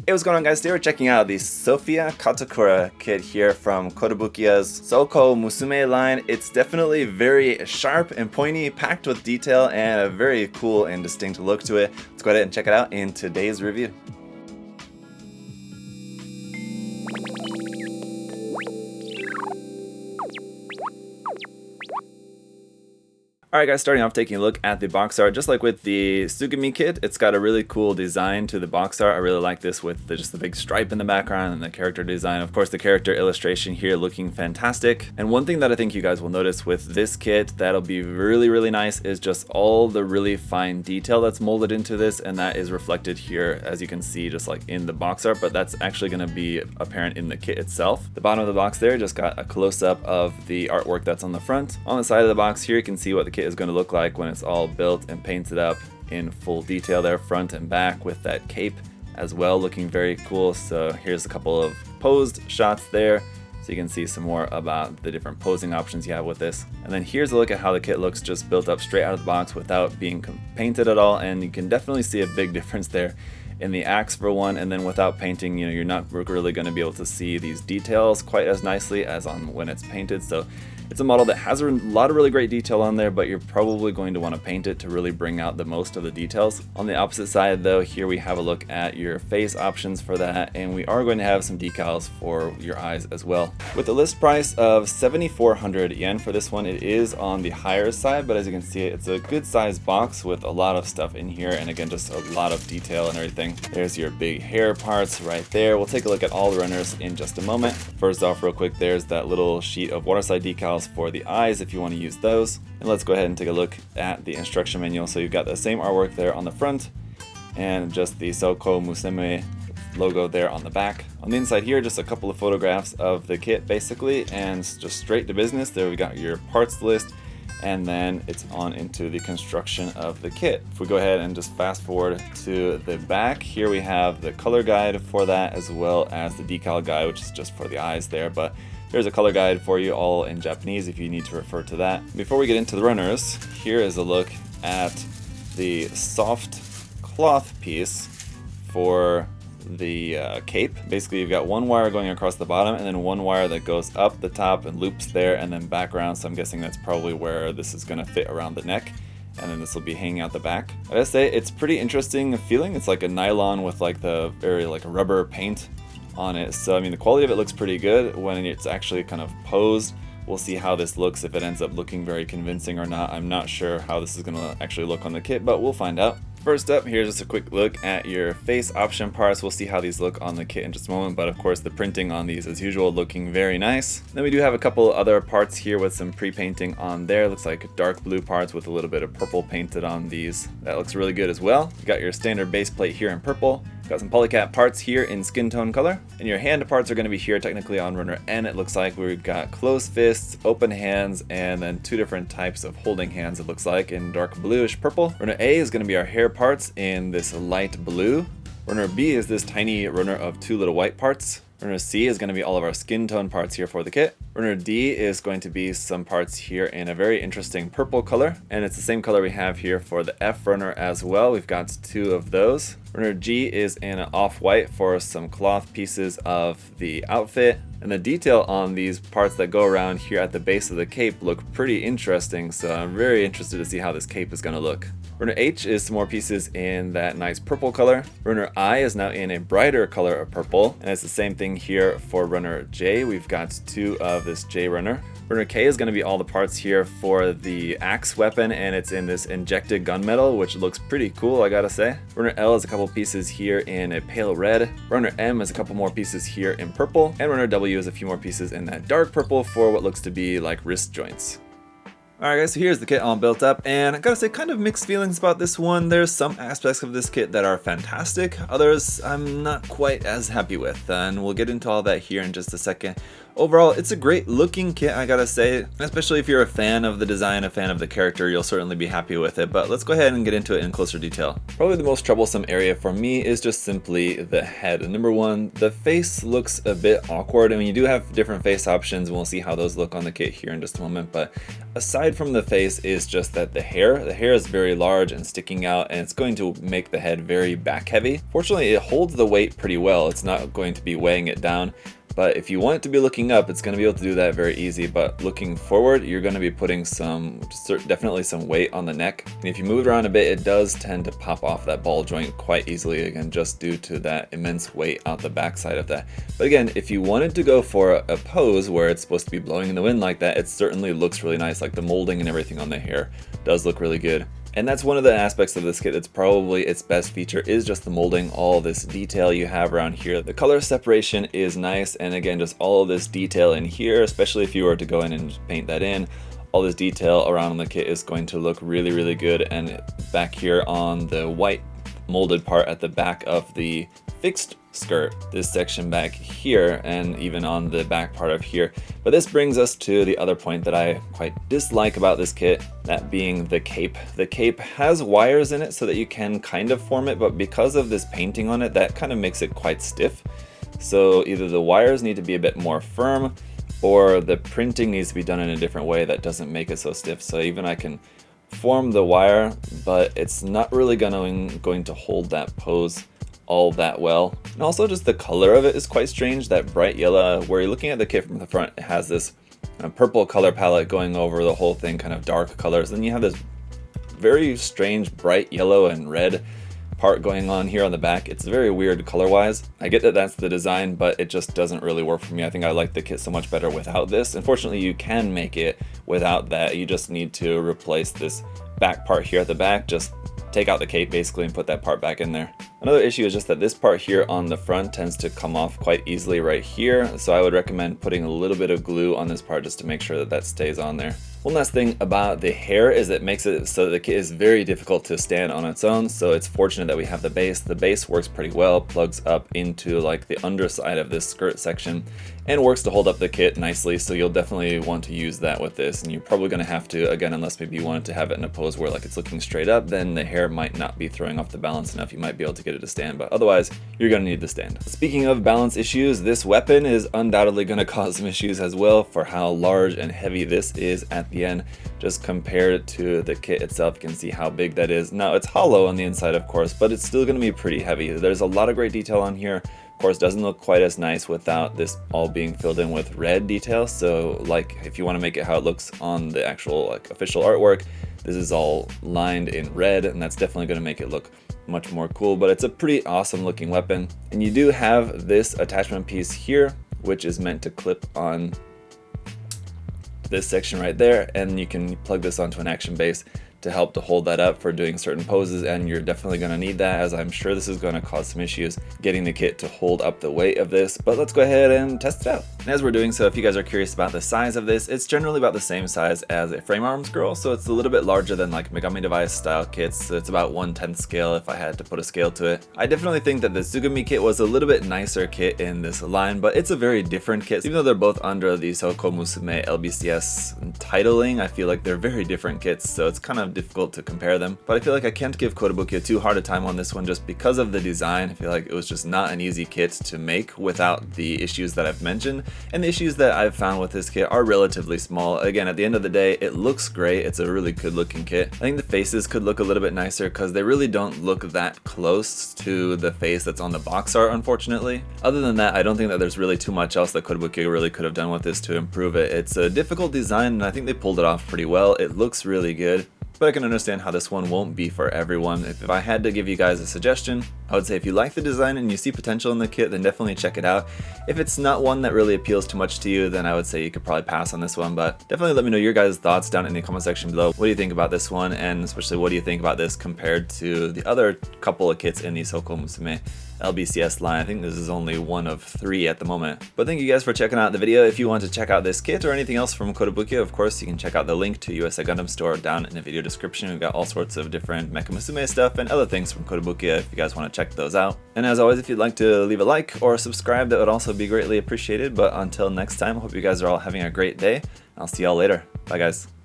Hey, what's going on, guys? Today we're checking out the Sofia Katakura kit here from Kotobukiya's Soukou Musume line. It's definitely very sharp and pointy, packed with detail, and a very cool and distinct look to it. Let's go ahead and check it out in today's review. Alright guys, starting off taking a look at the box art. Just like with the Tsugumi kit, it's got a really cool design to the box art. I really like this with just the big stripe in the background and the character design. Of course, the character illustration here looking fantastic. And one thing that I think you guys will notice with this kit that'll be really nice is just all the really fine detail that's molded into this, and that is reflected here, as you can see, just like in the box art, but that's actually going to be apparent in the kit itself. The bottom of the box there just got a close-up of the artwork that's on the front. On the side of the box here, you can see what the kit is going to look like when it's all built and painted up in full detail there, front and back, with that cape as well, looking very cool. So here's a couple of posed shots there, so you can see some more about the different posing options you have with this. And then here's a look at how the kit looks just built up straight out of the box without being painted at all, and you can definitely see a big difference there in the axe for one, and then without painting, you're not really going to be able to see these details quite as nicely as on when it's painted. So it's a model that has a lot of really great detail on there, but you're probably going to want to paint it to really bring out the most of the details. On the opposite side though, here we have a look at your face options for that, and we are going to have some decals for your eyes as well. With the list price of 7,400 yen for this one, it is on the higher side, but as you can see, it's a good sized box with a lot of stuff in here, and again, just a lot of detail and everything. There's your big hair parts right there. We'll take a look at all the runners in just a moment. First off, real quick, there's that little sheet of waterside decals for the eyes if you want to use those. And let's go ahead and take a look at the instruction manual. So you've got the same artwork there on the front and just the Soukou Musume logo there on the back. On the inside here, just a couple of photographs of the kit basically, and just straight to business. There we got your parts list, and then it's on into the construction of the kit. If we go ahead and just fast forward to the back, here we have the color guide for that, as well as the decal guide, which is just for the eyes there, but there's a color guide for you all in Japanese if you need to refer to that. Before we get into the runners, here is a look at the soft cloth piece for the cape. Basically, you've got one wire going across the bottom and then one wire that goes up the top and loops there and then back around. So I'm guessing that's probably where this is going to fit around the neck, and then this will be hanging out the back. I gotta say, it's pretty interesting feeling. It's like a nylon with like the very like rubber paint on it. So I mean, the quality of it looks pretty good when it's actually kind of posed. We'll see how this looks, if it ends up looking very convincing or not. I'm not sure how this is going to actually look on the kit, but we'll find out. First up, here's just a quick look at your face option parts. We'll see how these look on the kit in just a moment, but of course the printing on these as usual looking very nice. Then we do have a couple other parts here with some pre-painting on there. Looks like dark blue parts with a little bit of purple painted on these. That looks really good as well. You got your standard base plate here in purple. Got some polycap parts here in skin tone color, and your hand parts are going to be here technically on runner N. It looks like we've got closed fists, open hands, and then two different types of holding hands, it looks like, in dark bluish purple. Runner A is going to be our hair parts in this light blue. Runner B is this tiny runner of two little white parts. Runner C is going to be all of our skin tone parts here for the kit. Runner D is going to be some parts here in a very interesting purple color, and it's the same color we have here for the F runner as well. We've got two of those. Runner G is in an off-white for some cloth pieces of the outfit. And the detail on these parts that go around here at the base of the cape look pretty interesting, so I'm very interested to see how this cape is going to look. Runner H is some more pieces in that nice purple color. Runner I is now in a brighter color of purple, and it's the same thing here for Runner J. We've got two of this J runner. Runner K is going to be all the parts here for the axe weapon, and it's in this injected gunmetal, which looks pretty cool, I gotta say. Runner L is a couple pieces here in a pale red. Runner M is a couple more pieces here in purple, and Runner W is a few more pieces in that dark purple for what looks to be like wrist joints. Alright guys, so here's the kit all built up, and I gotta say, kind of mixed feelings about this one. There's some aspects of this kit that are fantastic, others I'm not quite as happy with, and we'll get into all that here in just a second. Overall, it's a great looking kit, I gotta say, especially if you're a fan of the design, a fan of the character, you'll certainly be happy with it. But let's go ahead and get into it in closer detail. Probably the most troublesome area for me is just simply the head. Number one, the face looks a bit awkward. I mean, you do have different face options, and we'll see how those look on the kit here in just a moment. But aside from the face is just that the hair is very large and sticking out, and it's going to make the head very back heavy. Fortunately, it holds the weight pretty well. It's not going to be weighing it down. But if you want it to be looking up, it's going to be able to do that very easy. But looking forward, you're going to be putting definitely some weight on the neck. And if you move it around a bit, it does tend to pop off that ball joint quite easily, again, just due to that immense weight out the backside of that. But again, if you wanted to go for a pose where it's supposed to be blowing in the wind like that, it certainly looks really nice. Like the molding and everything on the hair does look really good. And that's one of the aspects of this kit that's probably its best feature, is just the molding, all this detail you have around here. The color separation is nice, and again, just all of this detail in here, especially if you were to go in and paint that in, all this detail around the kit is going to look really, really good. And back here on the white molded part at the back of the fixed skirt, this section back here, and even on the back part of here. But this brings us to the other point that I quite dislike about this kit, that being the cape. The cape has wires in it so that you can kind of form it, but because of this painting on it, that kind of makes it quite stiff. So either the wires need to be a bit more firm, or the printing needs to be done in a different way that doesn't make it so stiff. So even I can form the wire, but it's not really going to hold that pose all that well. And also just the color of it is quite strange, that bright yellow. Where you're looking at the kit from the front, it has this purple color palette going over the whole thing, kind of dark colors. Then you have this very strange bright yellow and red part going on here on the back. It's very weird color wise. I get that that's the design, but it just doesn't really work for me. I think I like the kit so much better without this. Unfortunately, you can make it without that. You just need to replace this back part here at the back. Just take out the cape basically and put that part back in there. Another issue is just that this part here on the front tends to come off quite easily right here, so I would recommend putting a little bit of glue on this part just to make sure that that stays on there. One last thing about the hair is it makes it so the kit is very difficult to stand on its own, so it's fortunate that we have the base. The base works pretty well, plugs up into like the underside of this skirt section, and works to hold up the kit nicely, so you'll definitely want to use that with this. And you're probably going to have to, again, unless maybe you wanted to have it in a pose where like it's looking straight up, then the hair might not be throwing off the balance enough. You might be able to get it to stand, but otherwise you're going to need the stand. Speaking of balance issues, this weapon is undoubtedly going to cause some issues as well for how large and heavy this is at the end. Just compared to the kit itself, you can see how big that is. Now it's hollow on the inside, of course, but it's still going to be pretty heavy. There's a lot of great detail on here. Of course, doesn't look quite as nice without this all being filled in with red detail. So like if you want to make it how it looks on the actual like official artwork, this is all lined in red, and that's definitely going to make it look much more cool. But it's a pretty awesome looking weapon. And you do have this attachment piece here, which is meant to clip on this section right there, and you can plug this onto an action base to help to hold that up for doing certain poses, and you're definitely going to need that, as I'm sure this is going to cause some issues getting the kit to hold up the weight of this. But let's go ahead and test it out. And as we're doing so, if you guys are curious about the size of this, it's generally about the same size as a frame arms girl, so it's a little bit larger than like Megami Device style kits. So it's about 1/10 scale if I had to put a scale to it. I definitely think that the Tsugumi kit was a little bit nicer kit in this line, but it's a very different kit. Even though they're both under the Soukou Musume LBCS titling, I feel like they're very different kits, so it's kind of difficult to compare them. But I feel like I can't give Kotobukiya too hard a time on this one just because of the design. I feel like it was just not an easy kit to make without the issues that I've mentioned, and the issues that I've found with this kit are relatively small. Again, at the end of the day, it looks great. It's a really good looking kit. I think the faces could look a little bit nicer because they really don't look that close to the face that's on the box art, unfortunately. Other than that, I don't think that there's really too much else that Kotobukiya really could have done with this to improve it. It's a difficult design, and I think they pulled it off pretty well. It looks really good. But I can understand how this one won't be for everyone. If I had to give you guys a suggestion, I would say if you like the design and you see potential in the kit, then definitely check it out. If it's not one that really appeals too much to you, then I would say you could probably pass on this one. But definitely let me know your guys' thoughts down in the comment section below. What do you think about this one? And especially what do you think about this compared to the other couple of kits in the Soukou Musume LBCS line? I think this is only one of 3 at the moment. But thank you guys for checking out the video. If you want to check out this kit or anything else from Kotobukiya, of course, you can check out the link to USA Gundam Store down in the video description. description. We've got all sorts of different Mecha Musume stuff and other things from Kotobukiya if you guys want to check those out. And as always, if you'd like to leave a like or subscribe, that would also be greatly appreciated. But until next time, I hope you guys are all having a great day. I'll see y'all later. Bye guys.